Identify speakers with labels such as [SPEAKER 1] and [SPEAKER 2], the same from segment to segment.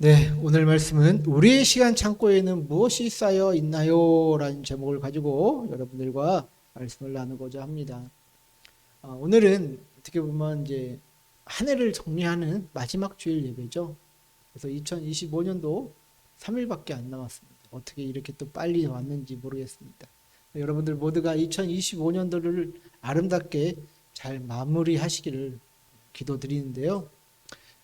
[SPEAKER 1] 네, 오늘 말씀은 우리의 시간 창고에는 무엇이 쌓여 있나요? 라는 제목을 가지고 여러분들과 말씀을 나누고자 합니다. 오늘은 어떻게 보면 이제 한 해를 정리하는 마지막 주일 예배죠. 그래서 2025년도 3일밖에 안 남았습니다. 어떻게 이렇게 또 빨리 왔는지 모르겠습니다. 여러분들 모두가 2025년도를 아름답게 잘 마무리하시기를 기도드리는데요.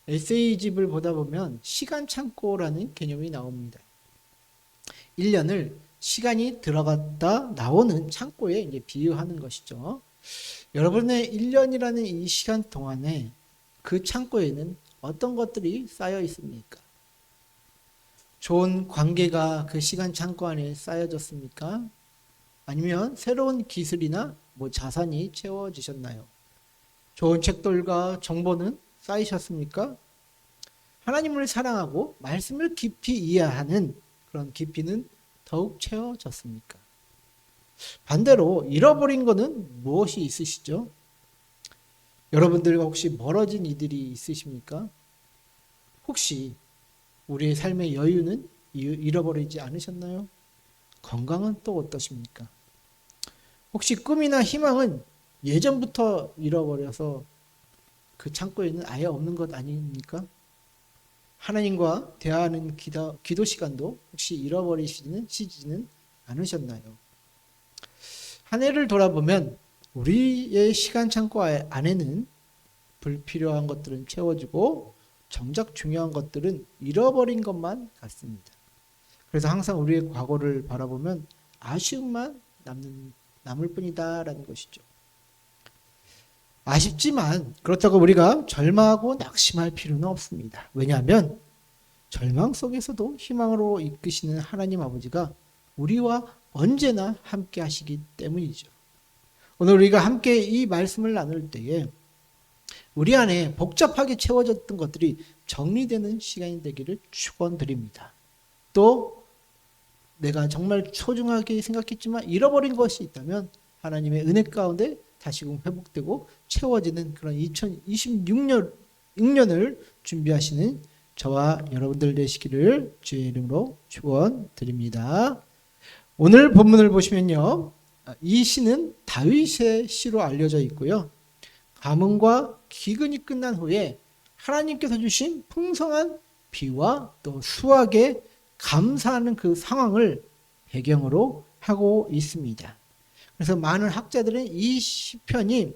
[SPEAKER 1] 에세이집을 보다 보면 시간 창고라는 개념이 나옵니다. 1년을 시간이 들어갔다 나오는 창고에 이제 비유하는 것이죠. 여러분의 1년이라는 이 시간 동안에 그 창고에는 어떤 것들이 쌓여 있습니까? 좋은 관계가 그 시간 창고 안에 쌓여졌습니까? 아니면 새로운 기술이나 자산이 채워지셨나요? 좋은 책들과 정보는 쌓이셨습니까? 하나님을 사랑하고 말씀을 깊이 이해하는 그런 깊이는 더욱 채워졌습니까? 반대로 잃어버린 것은 무엇이 있으시죠? 여러분들과 혹시 멀어진 이들이 있으십니까? 혹시 우리의 삶의 여유는 잃어버리지 않으셨나요? 건강은 또 어떠십니까? 혹시 꿈이나 희망은 예전부터 잃어버려서 그 창고에는 아예 없는 것 아닙니까? 하나님과 대화하는 기도 시간도 혹시 잃어버리시지는 않으셨나요? 한 해를 돌아보면 우리의 시간 창고 안에는 불필요한 것들은 채워지고 정작 중요한 것들은 잃어버린 것만 같습니다. 그래서 항상 우리의 과거를 바라보면 아쉬움만 남을 뿐이다라는 것이죠. 아쉽지만 그렇다고 우리가 절망하고 낙심할 필요는 없습니다. 왜냐하면 절망 속에서도 희망으로 이끄시는 하나님 아버지가 우리와 언제나 함께 하시기 때문이죠. 오늘 우리가 함께 이 말씀을 나눌 때에 우리 안에 복잡하게 채워졌던 것들이 정리되는 시간이 되기를 축원드립니다. 또 내가 정말 소중하게 생각했지만 잃어버린 것이 있다면 하나님의 은혜 가운데 다시금 회복되고 채워지는 그런 2026년을 준비하시는 저와 여러분들 되시기를 주의 이름으로 축원드립니다. 오늘 본문을 보시면요, 이 시는 다윗의 시로 알려져 있고요. 가뭄과 기근이 끝난 후에 하나님께서 주신 풍성한 비와 또 수확에 감사하는 그 상황을 배경으로 하고 있습니다. 그래서 많은 학자들은 이 시편이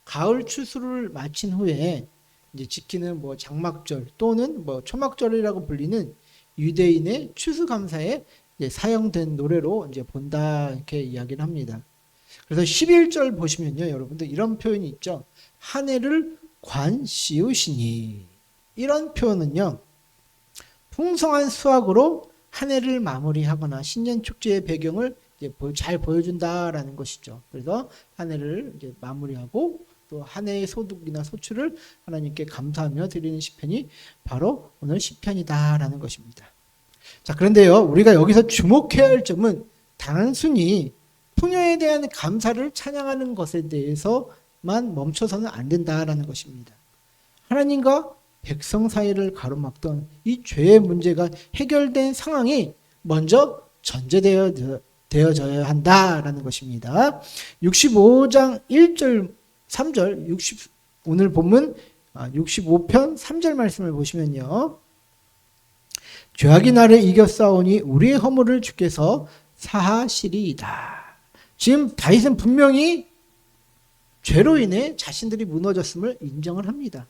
[SPEAKER 1] 가을 추수를 마친 후에 이제 지키는 장막절 또는 초막절이라고 불리는 유대인의 추수감사에 사용된 노래로 이제 본다 이렇게 이야기를 합니다. 그래서 11절 보시면요, 여러분들 이런 표현이 있죠. 한 해를 관 씌우시니, 이런 표현은요, 풍성한 수확으로 한 해를 마무리하거나 신년 축제의 배경을 이제 잘 보여준다라는 것이죠. 그래서 한 해를 이제 마무리하고 또 한 해의 소득이나 소출을 하나님께 감사하며 드리는 시편이 바로 오늘 시편이다라는 것입니다. 자, 그런데요, 우리가 여기서 주목해야 할 점은 단순히 풍요에 대한 감사를 찬양하는 것에 대해서만 멈춰서는 안 된다라는 것입니다. 하나님과 백성 사이를 가로막던 이 죄의 문제가 해결된 상황이 먼저 전제되어져야 한다라는 것입니다. 65장 1절 3절 오늘 본문 65편 3절 말씀을 보시면요, 죄악이 나를 이겨싸우니 우리의 허물을 주께서 사하시리이다. 지금 다윗은 분명히 죄로 인해 자신들이 무너졌음을 인정을 합니다.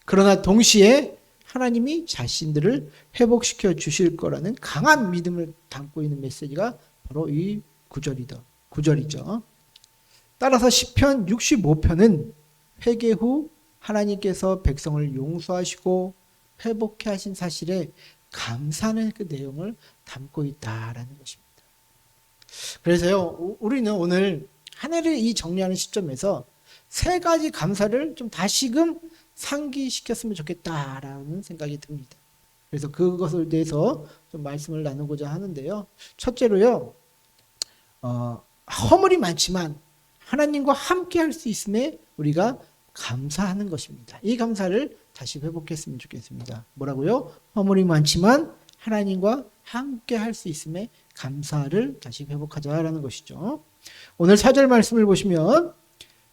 [SPEAKER 1] 그러나 동시에 하나님이 자신들을 회복시켜 주실 거라는 강한 믿음을 담고 있는 메시지가 바로 이 구절이죠. 따라서 시편 65편은 회개 후 하나님께서 백성을 용서하시고 회복해 하신 사실에 감사하는 그 내용을 담고 있다라는 것입니다. 그래서요, 우리는 오늘 한 해를 이 정리하는 시점에서 세 가지 감사를 좀 다시금 상기시켰으면 좋겠다라는 생각이 듭니다. 그래서 그것에 대해서 좀 말씀을 나누고자 하는데요. 첫째로요, 허물이 많지만 하나님과 함께 할 수 있음에 우리가 감사하는 것입니다. 이 감사를 다시 회복했으면 좋겠습니다. 뭐라고요? 허물이 많지만 하나님과 함께 할 수 있음에 감사를 다시 회복하자라는 것이죠. 오늘 4절 말씀을 보시면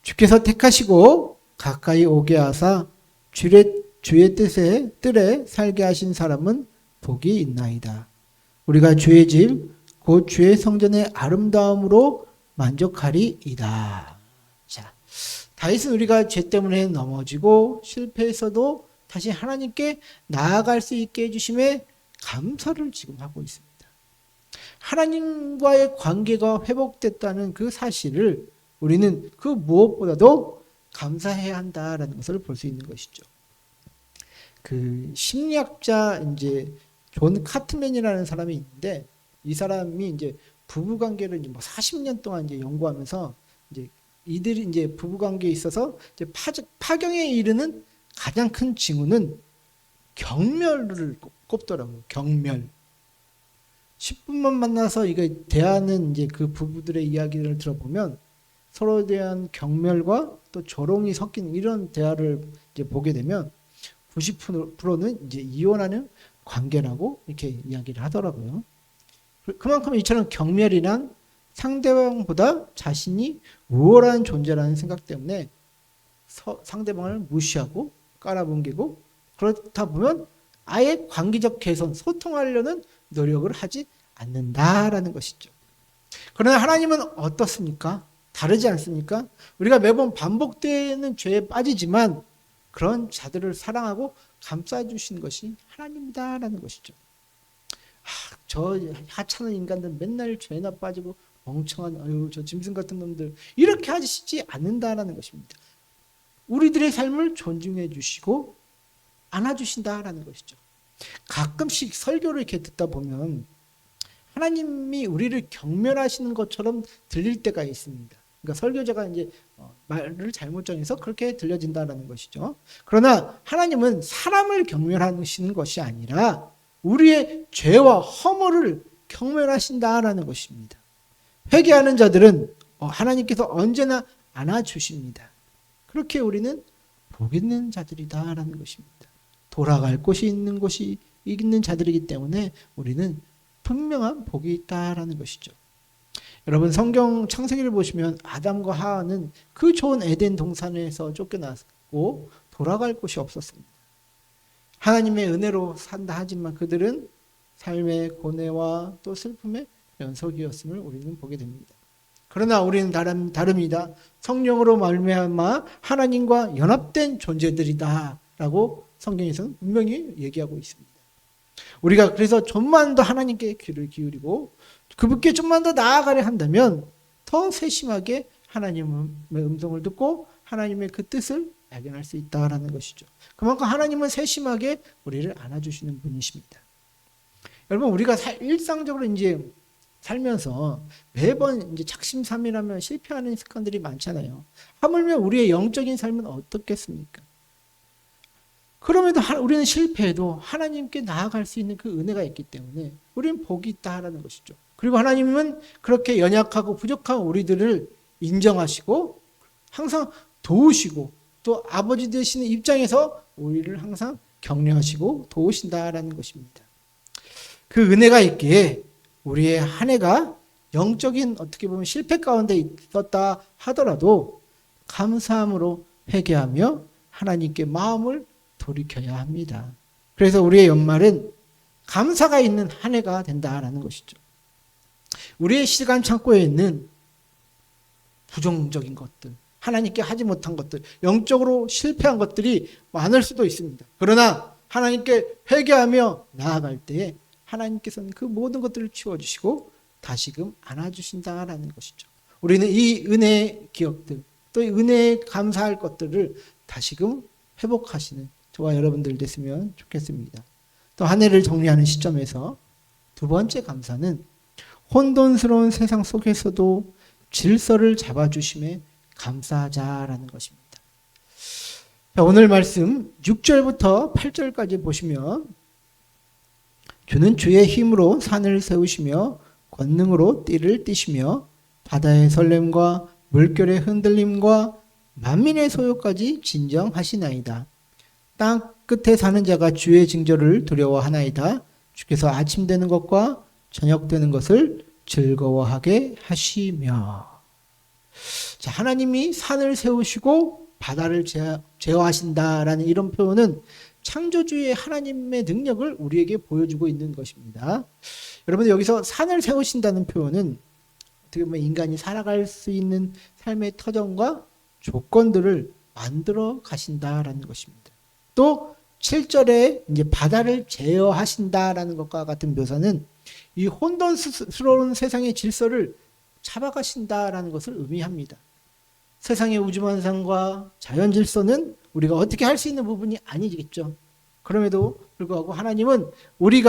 [SPEAKER 1] 주께서 택하시고 가까이 오게 하사 주의 뜰에 살게 하신 사람은 복이 있나이다. 우리가 주의 집 곧 주의 성전의 아름다움으로 만족하리이다. 자, 다윗은 우리가 죄 때문에 넘어지고 실패했어도 다시 하나님께 나아갈 수 있게 해주심에 감사를 지금 하고 있습니다. 하나님과의 관계가 회복됐다는 그 사실을 우리는 그 무엇보다도 감사해야 한다라는 것을 볼 수 있는 것이죠. 그 심리학자 이제 존 카트맨이라는 사람이 있는데 이 사람이 이제 부부 관계를 이제 뭐 40년 동안 이제 연구하면서 이제 이들이 이제 부부 관계에 있어서 이제 파경에 이르는 가장 큰 징후는 경멸을 꼽더라고요. 경멸. 10분만 만나서 이거 대하는 이제 그 부부들의 이야기를 들어보면 서로에 대한 경멸과 또 조롱이 섞인 이런 대화를 이제 보게 되면 90%는 이제 이혼하는 관계라고 이렇게 이야기를 하더라고요. 그만큼 이처럼 경멸이란 상대방보다 자신이 우월한 존재라는 생각 때문에 상대방을 무시하고 깔아뭉개고 그렇다 보면 아예 관계적 개선, 소통하려는 노력을 하지 않는다라는 것이죠. 그러나 하나님은 어떻습니까? 다르지 않습니까? 우리가 매번 반복되는 죄에 빠지지만 그런 자들을 사랑하고 감싸주신 것이 하나님이다라는 것이죠. 저 하찮은 인간들 맨날 죄나 빠지고 멍청한 저 짐승 같은 놈들 이렇게 하시지 않는다라는 것입니다. 우리들의 삶을 존중해 주시고 안아주신다라는 것이죠. 가끔씩 설교를 이렇게 듣다 보면 하나님이 우리를 경멸하시는 것처럼 들릴 때가 있습니다. 그러니까 설교자가 이제 말을 잘못 정해서 그렇게 들려진다라는 것이죠. 그러나 하나님은 사람을 경멸하시는 것이 아니라 우리의 죄와 허물을 경멸하신다라는 것입니다. 회개하는 자들은 하나님께서 언제나 안아주십니다. 그렇게 우리는 복 있는 자들이다라는 것입니다. 돌아갈 곳이 있는 자들이기 때문에 우리는 분명한 복이 있다라는 것이죠. 여러분 성경 창세기를 보시면 아담과 하와는 그 좋은 에덴 동산에서 쫓겨났고 돌아갈 곳이 없었습니다. 하나님의 은혜로 산다 하지만 그들은 삶의 고뇌와 또 슬픔의 연속이었음을 우리는 보게 됩니다. 그러나 우리는 다릅니다. 성령으로 말미암아 하나님과 연합된 존재들이다라고 성경에서는 분명히 얘기하고 있습니다. 우리가 그래서 좀만 더 하나님께 귀를 기울이고 그분께 좀만 더 나아가려 한다면 더 세심하게 하나님의 음성을 듣고 하나님의 그 뜻을 발견할 수 있다라는 것이죠. 그만큼 하나님은 세심하게 우리를 안아주시는 분이십니다. 여러분 우리가 일상적으로 이제 살면서 매번 이제 작심삼일하면 실패하는 습관들이 많잖아요. 하물며 우리의 영적인 삶은 어떻겠습니까? 그럼에도 우리는 실패해도 하나님께 나아갈 수 있는 그 은혜가 있기 때문에 우리는 복이 있다라는 것이죠. 그리고 하나님은 그렇게 연약하고 부족한 우리들을 인정하시고 항상 도우시고 또 아버지 되시는 입장에서 우리를 항상 격려하시고 도우신다라는 것입니다. 그 은혜가 있기에 우리의 한 해가 영적인 어떻게 보면 실패 가운데 있었다 하더라도 감사함으로 회개하며 하나님께 마음을 돌이켜야 합니다. 그래서 우리의 연말은 감사가 있는 한 해가 된다라는 것이죠. 우리의 시간 창고에 있는 부정적인 것들, 하나님께 하지 못한 것들, 영적으로 실패한 것들이 많을 수도 있습니다. 그러나 하나님께 회개하며 나아갈 때에 하나님께서는 그 모든 것들을 치워주시고 다시금 안아주신다라는 것이죠. 우리는 이 은혜의 기억들, 또 이 은혜에 감사할 것들을 다시금 회복하시는 저와 여러분들 됐으면 좋겠습니다. 또 한 해를 정리하는 시점에서 두 번째 감사는 혼돈스러운 세상 속에서도 질서를 잡아주심에 감사하자라는 것입니다. 자, 오늘 말씀 6절부터 8절까지 보시면 주는 주의 힘으로 산을 세우시며 권능으로 띠를 띠시며 바다의 설렘과 물결의 흔들림과 만민의 소요까지 진정하시나이다. 땅 끝에 사는 자가 주의 징조를 두려워하나이다. 주께서 아침 되는 것과 저녁 되는 것을 즐거워하게 하시며. 자, 하나님이 산을 세우시고 바다를 제어하신다라는 이런 표현은 창조주의 하나님의 능력을 우리에게 보여주고 있는 것입니다. 여러분, 여기서 산을 세우신다는 표현은 어떻게 보면 인간이 살아갈 수 있는 삶의 터전과 조건들을 만들어 가신다라는 것입니다. 또 7절에 이제 바다를 제어하신다라는 것과 같은 묘사는 이 혼돈스러운 세상의 질서를 잡아가신다라는 것을 의미합니다. 세상의 우주만상과 자연 질서는 우리가 어떻게 할 수 있는 부분이 아니겠죠. 그럼에도 불구하고 하나님은 우리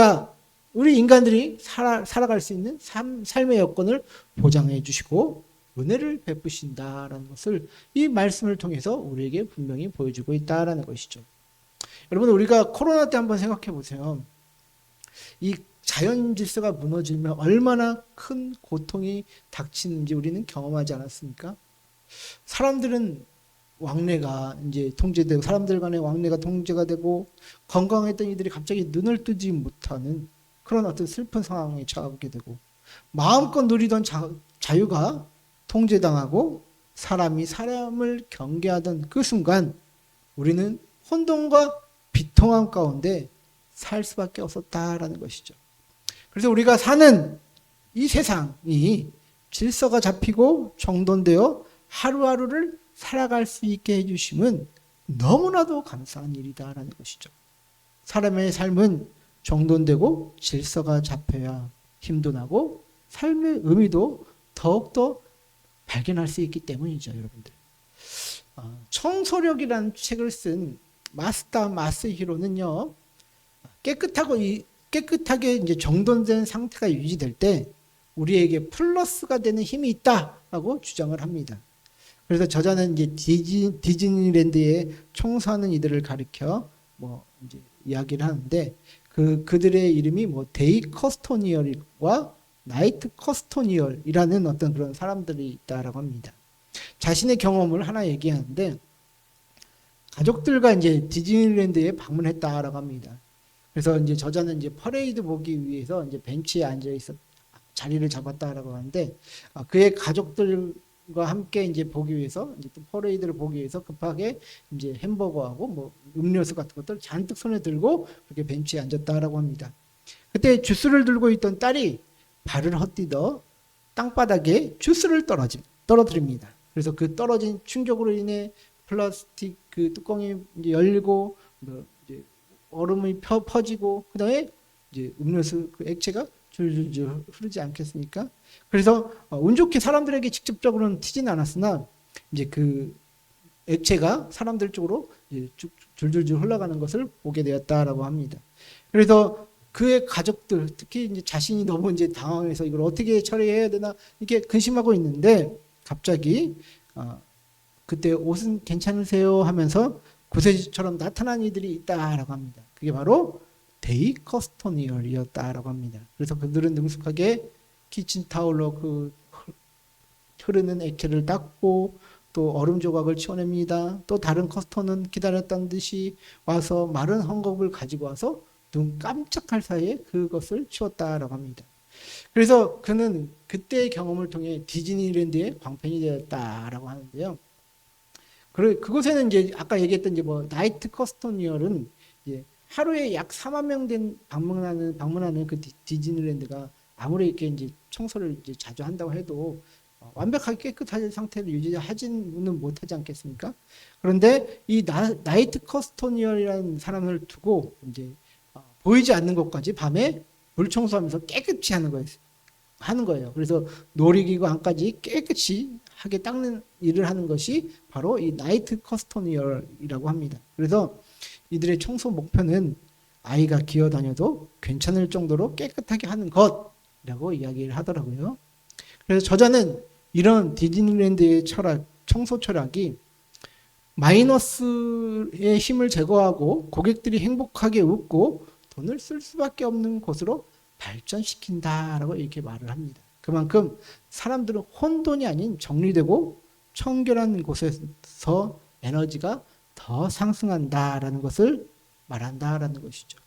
[SPEAKER 1] 인간들이 살아갈 수 있는 삶의 여건을 보장해 주시고 은혜를 베푸신다라는 것을 이 말씀을 통해서 우리에게 분명히 보여주고 있다라는 것이죠. 여러분, 우리가 코로나 때 한번 생각해 보세요. 이 자연 질서가 무너지면 얼마나 큰 고통이 닥치는지 우리는 경험하지 않았습니까? 사람들은 왕래가 이제 통제되고, 사람들 간의 왕래가 통제가 되고, 건강했던 이들이 갑자기 눈을 뜨지 못하는 그런 어떤 슬픈 상황에 처하게 되고, 마음껏 누리던 자유가 통제당하고 사람이 사람을 경계하던 그 순간 우리는 혼돈과 비통함 가운데 살 수밖에 없었다라는 것이죠. 그래서 우리가 사는 이 세상이 질서가 잡히고 정돈되어 하루하루를 살아갈 수 있게 해주심은 너무나도 감사한 일이다라는 것이죠. 사람의 삶은 정돈되고 질서가 잡혀야 힘도 나고 삶의 의미도 더욱더 발견할 수 있기 때문이죠, 여러분들. 청소력이라는 책을 쓴 마스다 마스히로는요, 깨끗하게 이제 정돈된 상태가 유지될 때 우리에게 플러스가 되는 힘이 있다라고 주장을 합니다. 그래서 저자는 이제 디즈니랜드에 청소하는 이들을 가리켜 이제 이야기를 하는데 그들의 이름이 데이 커스토니얼과 나이트 커스토니얼이라는 어떤 그런 사람들이 있다라고 합니다. 자신의 경험을 하나 얘기하는데 가족들과 이제 디즈니랜드에 방문했다라고 합니다. 그래서 이제 저자는 이제 퍼레이드 보기 위해서 이제 벤치에 앉아 있어 자리를 잡았다라고 하는데 그의 가족들과 함께 이제 보기 위해서 이제 또 퍼레이드를 보기 위해서 급하게 이제 햄버거하고 음료수 같은 것들 잔뜩 손에 들고 그렇게 벤치에 앉았다라고 합니다. 그때 주스를 들고 있던 딸이 발을 헛디뎌 땅바닥에 주스를 떨어뜨립니다. 그래서 그 떨어진 충격으로 인해 플라스틱 그 뚜껑이 이제 열리고 이제 얼음이 퍼지고 그다음에 이제 음료수 그 액체가 줄줄줄 흐르지 않겠습니까? 그래서 운 좋게 사람들에게 직접적으로는 튀지는 않았으나 이제 그 액체가 사람들 쪽으로 이제 줄줄줄 흘러가는 것을 보게 되었다라고 합니다. 그래서 그의 가족들, 특히 이제 자신이 너무 이제 당황해서 이걸 어떻게 처리해야 되나 이렇게 근심하고 있는데 갑자기 그때 옷은 괜찮으세요 하면서 구세주처럼 나타난 이들이 있다라고 합니다. 그게 바로 데이 커스토니얼이었다라고 합니다. 그래서 그들은 능숙하게 키친타올로 그 흐르는 액체를 닦고 또 얼음 조각을 치워냅니다. 또 다른 커스터는 기다렸다는 듯이 와서 마른 헝겊을 가지고 와서 눈 깜짝할 사이에 그것을 치웠다라고 합니다. 그래서 그는 그때의 경험을 통해 디즈니랜드의 광팬이 되었다라고 하는데요. 그곳에는 이제 아까 얘기했던 이제 나이트 커스토니얼은 이제 하루에 약 4만 명 된 방문하는 그 디즈니랜드가 아무리 이렇게 이제 청소를 이제 자주 한다고 해도 완벽하게 깨끗한 상태를 유지하지는 못하지 않겠습니까? 그런데 이 나이트 커스토니얼이라는 사람을 두고 이제 보이지 않는 곳까지 밤에 물 청소하면서 깨끗이 하는 거예요. 그래서 놀이기구 안까지 깨끗이 하게 닦는 일을 하는 것이 바로 이 나이트 커스토니얼이라고 합니다. 그래서 이들의 청소 목표는 아이가 기어다녀도 괜찮을 정도로 깨끗하게 하는 것이라고 이야기를 하더라고요. 그래서 저자는 이런 디즈니랜드의 청소 철학이 마이너스의 힘을 제거하고 고객들이 행복하게 웃고 돈을 쓸 수밖에 없는 곳으로 발전시킨다라고 이렇게 말을 합니다. 그만큼 사람들은 혼돈이 아닌 정리되고 청결한 곳에서 에너지가 더 상승한다라는 것을 말한다라는 것이죠.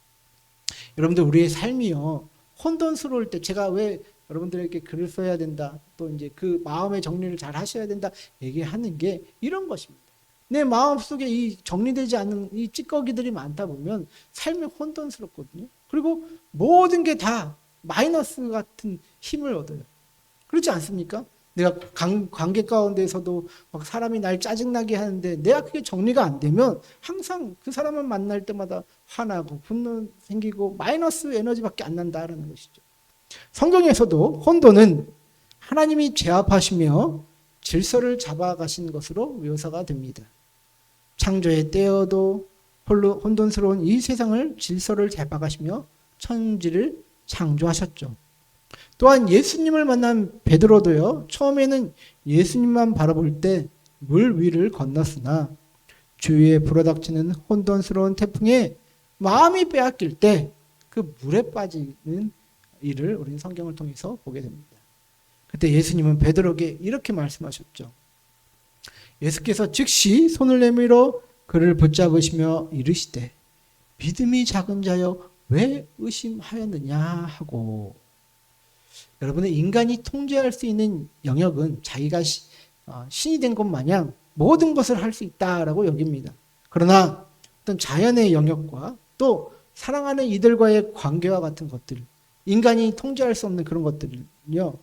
[SPEAKER 1] 여러분들 우리의 삶이요 혼돈스러울 때 제가 왜 여러분들에게 글을 써야 된다 또 이제 그 마음의 정리를 잘 하셔야 된다 얘기하는 게 이런 것입니다. 내 마음속에 이 정리되지 않는 이 찌꺼기들이 많다 보면 삶이 혼돈스럽거든요. 그리고 모든 게 다 마이너스 같은 힘을 얻어요. 그렇지 않습니까? 내가 관계 가운데서도 막 사람이 날 짜증나게 하는데 내가 그게 정리가 안 되면 항상 그 사람을 만날 때마다 화나고 분노 생기고 마이너스 에너지밖에 안 난다라는 것이죠. 성경에서도 혼돈은 하나님이 제압하시며 질서를 잡아가신 것으로 묘사가 됩니다. 창조의 때여도 혼돈스러운 이 세상을 질서를 잡아가시며 천지를 창조하셨죠. 또한 예수님을 만난 베드로도요. 처음에는 예수님만 바라볼 때 물 위를 건넜으나 주위에 불어닥치는 혼돈스러운 태풍에 마음이 빼앗길 때 그 물에 빠지는 일을 우리는 성경을 통해서 보게 됩니다. 그때 예수님은 베드로에게 이렇게 말씀하셨죠. 예수께서 즉시 손을 내밀어 그를 붙잡으시며 이르시되 믿음이 작은 자여 왜 의심하였느냐 하고. 여러분의 인간이 통제할 수 있는 영역은 자기가 신이 된 것 마냥 모든 것을 할 수 있다라고 여깁니다. 그러나 어떤 자연의 영역과 또 사랑하는 이들과의 관계와 같은 것들, 인간이 통제할 수 없는 그런 것들은요,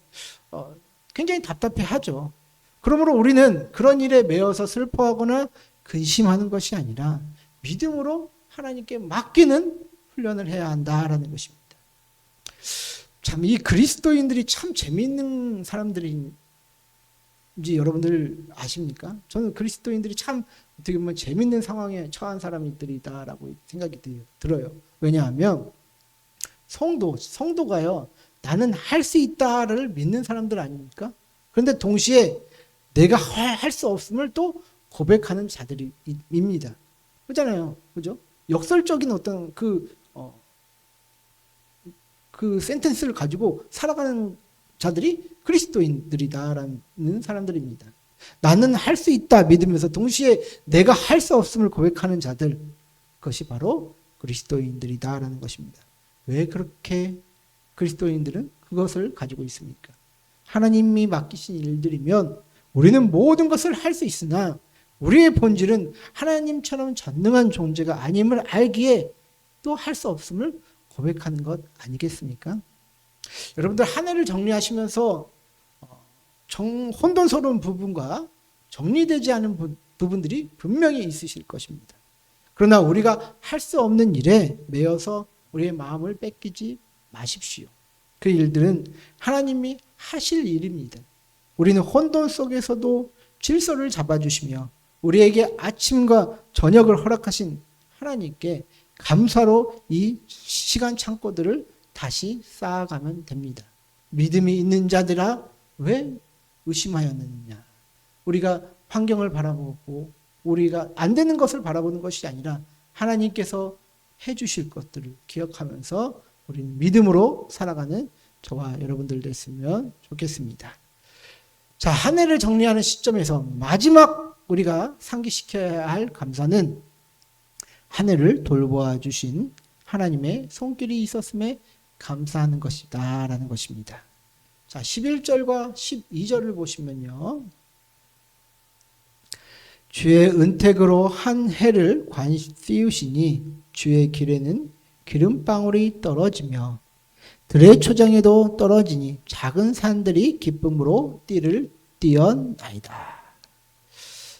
[SPEAKER 1] 굉장히 답답해하죠. 그러므로 우리는 그런 일에 매여서 슬퍼하거나 근심하는 것이 아니라 믿음으로 하나님께 맡기는 훈련을 해야 한다라는 것입니다. 참 이 그리스도인들이 참 재미있는 사람들인지 여러분들 아십니까? 저는 그리스도인들이 참 어떻게 보면 재미있는 상황에 처한 사람들이다라고 생각이 들어요. 왜냐하면 성도가요, 나는 할 수 있다를 믿는 사람들 아닙니까? 그런데 동시에 내가 할 수 없음을 또 고백하는 자들입니다. 그렇잖아요. 그죠? 역설적인 어떤 그 센텐스를 가지고 살아가는 자들이 그리스도인들이다라는 사람들입니다. 나는 할 수 있다 믿으면서 동시에 내가 할 수 없음을 고백하는 자들, 그것이 바로 그리스도인들이다라는 것입니다. 왜 그렇게 그리스도인들은 그것을 가지고 있습니까? 하나님이 맡기신 일들이면 우리는 모든 것을 할 수 있으나 우리의 본질은 하나님처럼 전능한 존재가 아님을 알기에 또 할 수 없음을 고백하는 것 아니겠습니까? 여러분들 한 해를 정리하시면서 혼돈스러운 부분과 정리되지 않은 부분들이 분명히 있으실 것입니다. 그러나 우리가 할 수 없는 일에 매여서 우리의 마음을 뺏기지 마십시오. 그 일들은 하나님이 하실 일입니다. 우리는 혼돈 속에서도 질서를 잡아주시며 우리에게 아침과 저녁을 허락하신 하나님께 감사로 이 시간 창고들을 다시 쌓아가면 됩니다. 믿음이 있는 자들아 왜 의심하였느냐. 우리가 환경을 바라보고 우리가 안 되는 것을 바라보는 것이 아니라 하나님께서 해주실 것들을 기억하면서 우리는 믿음으로 살아가는 저와 여러분들 됐으면 좋겠습니다. 자, 한 해를 정리하는 시점에서 마지막 우리가 상기시켜야 할 감사는 한 해를 돌보아 주신 하나님의 손길이 있었음에 감사하는 것이다 라는 것입니다. 자, 11절과 12절을 보시면요, 주의 은택으로 한 해를 씌우시니 주의 길에는 기름방울이 떨어지며 들의 초장에도 떨어지니 작은 산들이 기쁨으로 띠를 띄었나이다.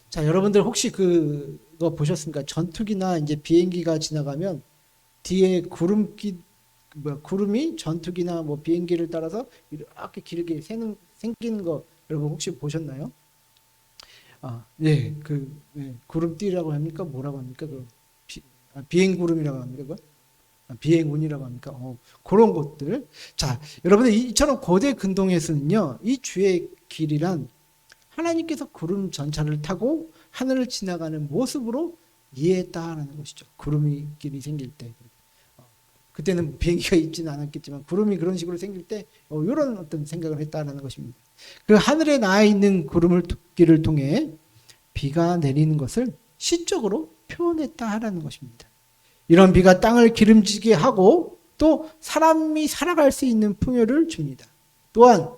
[SPEAKER 1] 자, 여러분들 혹시 그거 보셨습니까? 전투기나 이제 비행기가 지나가면 뒤에 구름이 전투기나 뭐 비행기를 따라서 이렇게 길게 생기는 거 여러분 혹시 보셨나요? 네, 구름띠라고 합니까? 뭐라고 합니까? 비행구름이라고 합니까? 비행운이라고 합니까? 그런 것들. 자, 여러분들 이처럼 고대 근동에서는요, 이 주의 길이란 하나님께서 구름 전차를 타고 하늘을 지나가는 모습으로 이해했다라는 것이죠. 구름이 길이 생길 때. 그때는 비행기가 있지는 않았겠지만 구름이 그런 식으로 생길 때 이런 어떤 생각을 했다라는 것입니다. 그 하늘에 나와 있는 구름을 길을 통해 비가 내리는 것을 시적으로 표현했다라는 것입니다. 이런 비가 땅을 기름지게 하고 또 사람이 살아갈 수 있는 풍요를 줍니다. 또한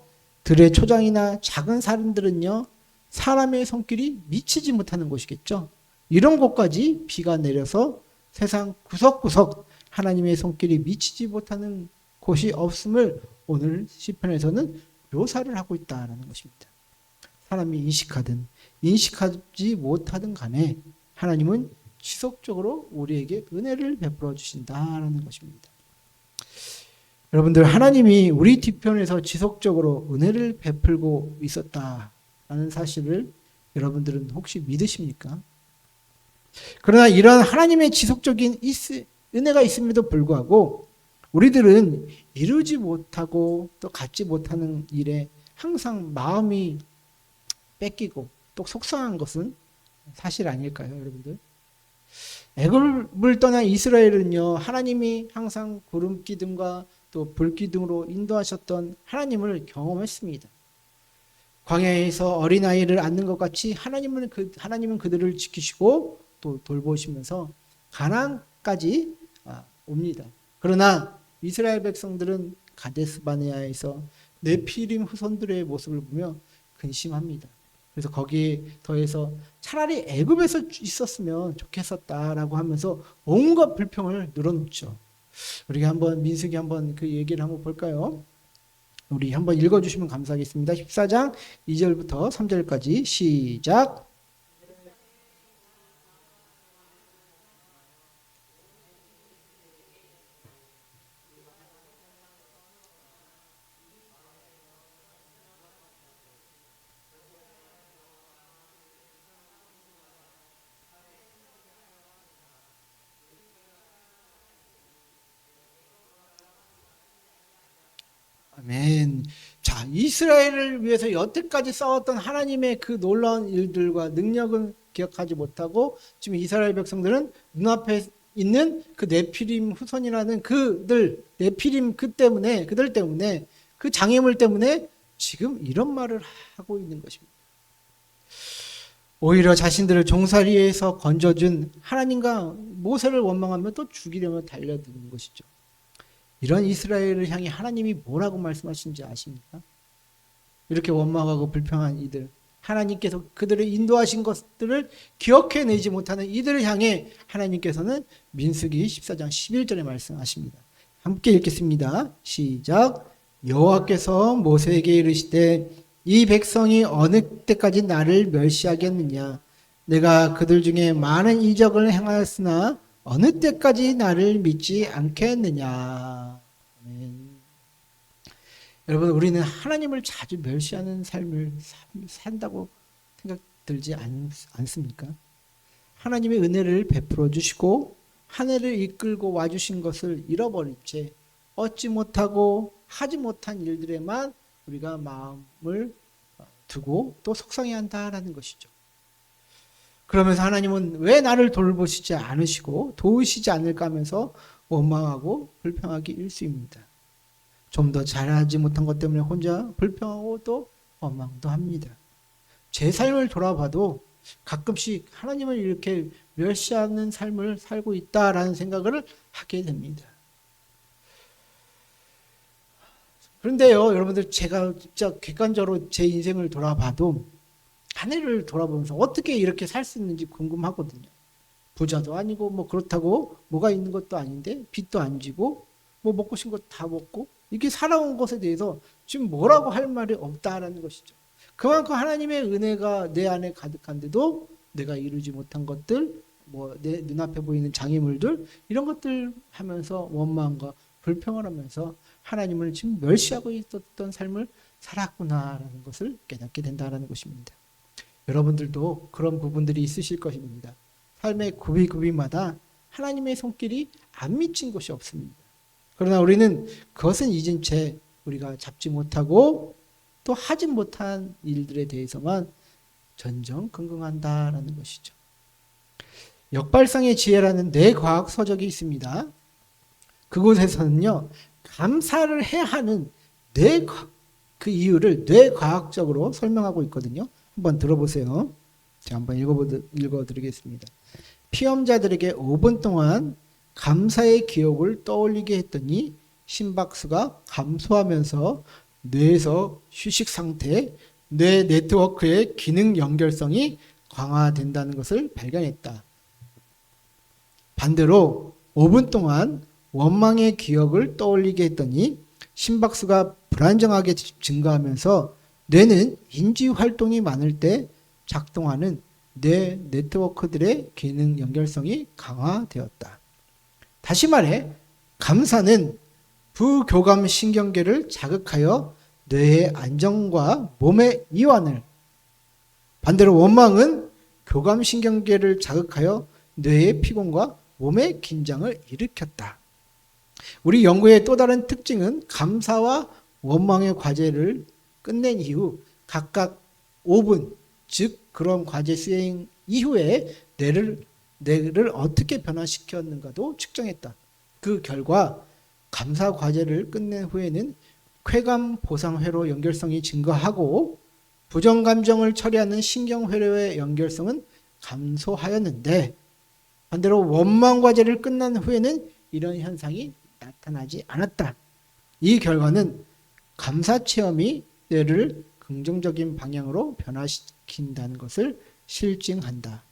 [SPEAKER 1] 들의 초장이나 작은 사람들은요, 사람의 손길이 미치지 못하는 곳이겠죠. 이런 곳까지 비가 내려서 세상 구석구석 하나님의 손길이 미치지 못하는 곳이 없음을 오늘 시편에서는 묘사를 하고 있다는 것입니다. 사람이 인식하든 인식하지 못하든 간에 하나님은 지속적으로 우리에게 은혜를 베풀어 주신다는 것입니다. 여러분들, 하나님이 우리 뒤편에서 지속적으로 은혜를 베풀고 있었다라는 사실을 여러분들은 혹시 믿으십니까? 그러나 이런 하나님의 지속적인 은혜가 있음에도 불구하고 우리들은 이루지 못하고 또 갖지 못하는 일에 항상 마음이 뺏기고 또 속상한 것은 사실 아닐까요, 여러분들? 애굽을 떠난 이스라엘은요, 하나님이 항상 구름 기둥과 또 불 기둥으로 인도하셨던 하나님을 경험했습니다. 광야에서 어린아이를 안는 것 같이 하나님은 그들을 지키시고 또 돌보시면서 가나안까지 옵니다. 그러나 이스라엘 백성들은 가데스 바네아에서 네피림 후손들의 모습을 보며 근심합니다. 그래서 거기에 더해서 차라리 애굽에서 있었으면 좋겠었다라고 하면서 온갖 불평을 늘어놓죠. 우리가 한번 민수기 한번 그 얘기를 한번 볼까요? 우리 한번 읽어주시면 감사하겠습니다. 14장 2절부터 3절까지 시작. 아멘. 자, 이스라엘을 위해서 여태까지 싸웠던 하나님의 그 놀라운 일들과 능력은 기억하지 못하고 지금 이스라엘 백성들은 눈앞에 있는 그 네피림 후손이라는 그들 때문에 그 장애물 때문에 지금 이런 말을 하고 있는 것입니다. 오히려 자신들을 종살이에서 건져준 하나님과 모세를 원망하며 또 죽이려며 달려드는 것이죠. 이런 이스라엘을 향해 하나님이 뭐라고 말씀하신지 아십니까? 이렇게 원망하고 불평한 이들, 하나님께서 그들을 인도하신 것들을 기억해내지 못하는 이들을 향해 하나님께서는 민수기 14장 11절에 말씀하십니다. 함께 읽겠습니다. 시작. 여호와께서 모세에게 이르시되 이 백성이 어느 때까지 나를 멸시하겠느냐? 내가 그들 중에 많은 이적을 행하였으나 어느 때까지 나를 믿지 않겠느냐. 아멘. 여러분, 우리는 하나님을 자주 멸시하는 삶을 산다고 생각 들지 않습니까? 하나님의 은혜를 베풀어 주시고 한 해를 이끌고 와주신 것을 잃어버린 채 얻지 못하고 하지 못한 일들에만 우리가 마음을 두고 또 속상해한다라는 것이죠. 그러면서 하나님은 왜 나를 돌보시지 않으시고 도우시지 않을까 하면서 원망하고 불평하기 일쑤입니다. 좀 더 잘하지 못한 것 때문에 혼자 불평하고 또 원망도 합니다. 제 삶을 돌아봐도 가끔씩 하나님을 이렇게 멸시하는 삶을 살고 있다라는 생각을 하게 됩니다. 그런데요, 여러분들, 제가 진짜 객관적으로 제 인생을 돌아봐도 한 해를 돌아보면서 어떻게 이렇게 살 수 있는지 궁금하거든요. 부자도 아니고 뭐 그렇다고 뭐가 있는 것도 아닌데 빚도 안 지고 뭐 먹고 싶은 거 다 먹고 이렇게 살아온 것에 대해서 지금 뭐라고 할 말이 없다라는 것이죠. 그만큼 하나님의 은혜가 내 안에 가득한데도 내가 이루지 못한 것들, 뭐 내 눈앞에 보이는 장애물들, 이런 것들 하면서 원망과 불평을 하면서 하나님을 지금 멸시하고 있었던 삶을 살았구나라는 것을 깨닫게 된다라는 것입니다. 여러분들도 그런 부분들이 있으실 것입니다. 삶의 구비구비마다 하나님의 손길이 안 미친 곳이 없습니다. 그러나 우리는 그것은 잊은 채 우리가 잡지 못하고 또 하지 못한 일들에 대해서만 전전긍긍한다라는 것이죠. 역발상의 지혜라는 뇌과학 서적이 있습니다. 그곳에서는요, 감사를 해야 하는 그 이유를 뇌과학적으로 설명하고 있거든요. 한번 들어보세요. 제가 한번 읽어드리겠습니다. 피험자들에게 5분 동안 감사의 기억을 떠올리게 했더니 심박수가 감소하면서 뇌에서 휴식 상태, 뇌 네트워크의 기능 연결성이 강화된다는 것을 발견했다. 반대로 5분 동안 원망의 기억을 떠올리게 했더니 심박수가 불안정하게 증가하면서 뇌는 인지 활동이 많을 때 작동하는 뇌 네트워크들의 기능 연결성이 강화되었다. 다시 말해 감사는 부교감 신경계를 자극하여 뇌의 안정과 몸의 이완을, 반대로 원망은 교감 신경계를 자극하여 뇌의 피곤과 몸의 긴장을 일으켰다. 우리 연구의 또 다른 특징은 감사와 원망의 과제를 끝낸 이후 각각 5분, 즉 그런 과제 수행 이후에 뇌를 어떻게 변화시켰는가도 측정했다. 그 결과 감사 과제를 끝낸 후에는 쾌감 보상 회로 연결성이 증가하고 부정 감정을 처리하는 신경 회로의 연결성은 감소하였는데, 반대로 원망 과제를 끝난 후에는 이런 현상이 나타나지 않았다. 이 결과는 감사 체험이 뇌를 긍정적인 방향으로 변화시킨다는 것을 실증한다.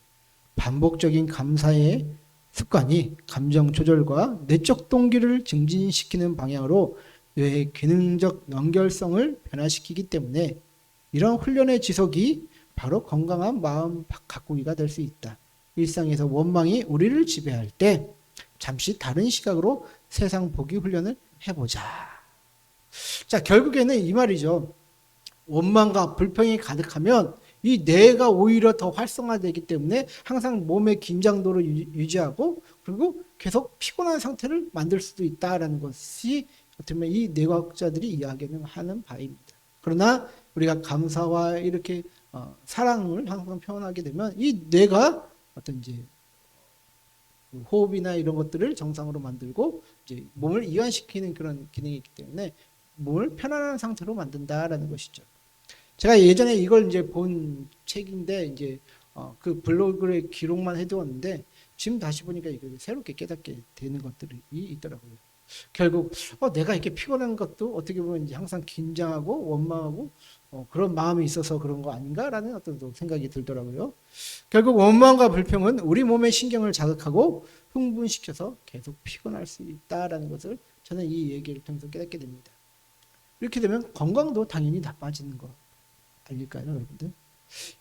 [SPEAKER 1] 반복적인 감사의 습관이 감정 조절과 내적 동기를 증진시키는 방향으로 뇌의 기능적 연결성을 변화시키기 때문에 이런 훈련의 지속이 바로 건강한 마음 가꾸기가 될 수 있다. 일상에서 원망이 우리를 지배할 때 잠시 다른 시각으로 세상 보기 훈련을 해보자. 자, 결국에는 이 말이죠. 원망과 불평이 가득하면 이 뇌가 오히려 더 활성화되기 때문에 항상 몸의 긴장도를 유지하고 그리고 계속 피곤한 상태를 만들 수도 있다라는 것이 어떻게 보면 이 뇌과학자들이 이야기하는 바입니다. 그러나 우리가 감사와 이렇게 사랑을 항상 표현하게 되면 이 뇌가 어떤 이제 호흡이나 이런 것들을 정상으로 만들고 이제 몸을 이완시키는 그런 기능이 있기 때문에 몸을 편안한 상태로 만든다라는 것이죠. 제가 예전에 이걸 이제 본 책인데 이제 그 블로그에 기록만 해두었는데 지금 다시 보니까 이거 새롭게 깨닫게 되는 것들이 있더라고요. 결국 내가 이렇게 피곤한 것도 어떻게 보면 이제 항상 긴장하고 원망하고 그런 마음이 있어서 그런 거 아닌가라는 어떤 생각이 들더라고요. 결국 원망과 불평은 우리 몸의 신경을 자극하고 흥분시켜서 계속 피곤할 수 있다라는 것을 저는 이 얘기를 통해서 깨닫게 됩니다. 이렇게 되면 건강도 당연히 나빠지는 거 아닐까요, 여러분들?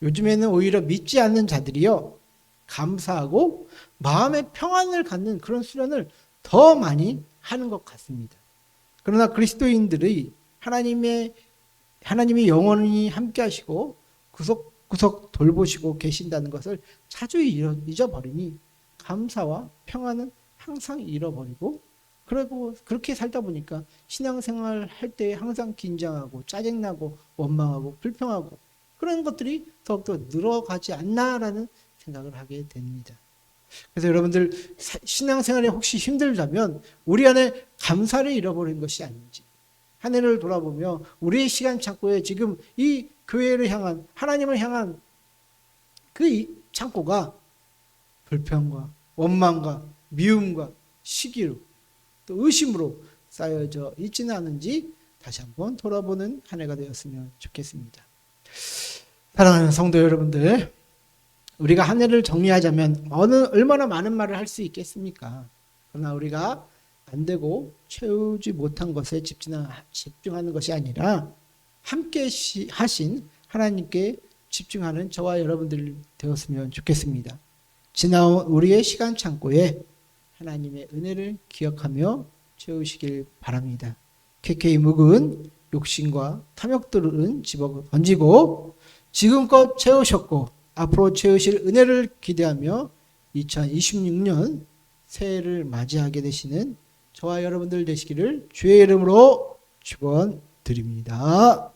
[SPEAKER 1] 요즘에는 오히려 믿지 않는 자들이요, 감사하고 마음의 평안을 갖는 그런 수련을 더 많이 하는 것 같습니다. 그러나 그리스도인들의 하나님이 영원히 함께 하시고 구석구석 돌보시고 계신다는 것을 자주 잊어버리니 감사와 평안은 항상 잃어버리고, 그리고 그렇게 살다 보니까 신앙생활 할 때 항상 긴장하고 짜증나고 원망하고 불평하고 그런 것들이 더욱더 늘어가지 않나라는 생각을 하게 됩니다. 그래서 여러분들 신앙생활에 혹시 힘들다면 우리 안에 감사를 잃어버린 것이 아닌지 한 해를 돌아보며 우리의 시간 창고에 지금 이 교회를 향한, 하나님을 향한 그 창고가 불평과 원망과 미움과 시기로 또 의심으로 쌓여져 있지는 않은지 다시 한번 돌아보는 한 해가 되었으면 좋겠습니다. 사랑하는 성도 여러분들, 우리가 한 해를 정리하자면 얼마나 많은 말을 할 수 있겠습니까? 그러나 우리가 안 되고 채우지 못한 것에 집중하는 것이 아니라 함께 하신 하나님께 집중하는 저와 여러분들 되었으면 좋겠습니다. 지나온 우리의 시간 창고에 하나님의 은혜를 기억하며 채우시길 바랍니다. KK 묵은 욕심과 탐욕들은 집어 던지고 지금껏 채우셨고 앞으로 채우실 은혜를 기대하며 2026년 새해를 맞이하게 되시는 저와 여러분들 되시기를 주의 이름으로 축원드립니다.